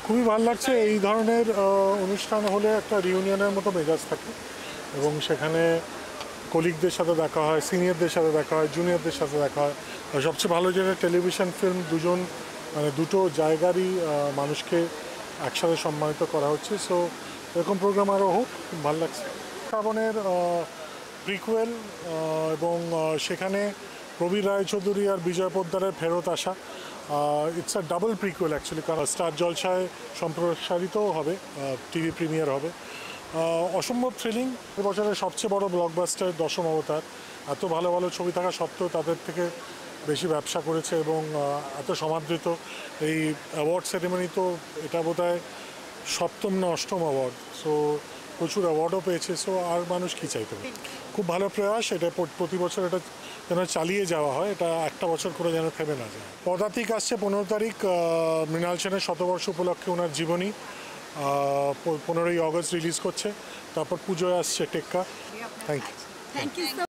খুবই ভালো লাগছে। এই ধরনের অনুষ্ঠান হলে একটা রিউনিয়নের মতো মেজাজ থাকে এবং সেখানে কলিগদের সাথে দেখা হয়, সিনিয়রদের সাথে দেখা হয়, জুনিয়রদের সাথে দেখা হয়। আর সবচেয়ে ভালো যেটা টেলিভিশন ফিল্ম দুজন মানে দুটো জায়গারই মানুষকে একসাথে সম্মানিত করা হচ্ছে। সো এরকম প্রোগ্রাম আরও হোক, খুব ভালো লাগছে। শ্রাবণের প্রিকুয়েল এবং সেখানে প্রবীর রায়চৌধুরী আর বিজয় পোদ্দারের ফেরত আসা। It's a double prequel actually, কারণ স্টার জলসায় সম্প্রসারিতও হবে, টিভি প্রিমিয়ার হবে। অসম্ভব থ্রিলিং। এবছরের সবচেয়ে বড় ব্লকবাস্টার দশম অবতার। এত ভালো ভালো ছবি থাকা সত্ত্বেও তাদের থেকে বেশি ব্যবসা করেছে এবং এত সমাদৃত। এই অ্যাওয়ার্ড সেরিমনি তো এটা বোধহয় সপ্তম না অষ্টম অ্যাওয়ার্ড। সো প্রচুর অ্যাওয়ার্ডও পেয়েছে। সো আর মানুষ কী চাইতে পারে। খুব ভালো প্রয়াস। এটা প্রতি বছর এটা যেন চালিয়ে যাওয়া হয়, এটা একটা বছর করে যেন থেমে না যায়। পদাতিক আসছে 15 তারিখ, মৃণাল সেনের শতবর্ষ উপলক্ষে ওনার জীবনী 15ই অগস্ট রিলিজ করছে। তারপর পুজোয় আসছে টেক্কা। Thank you.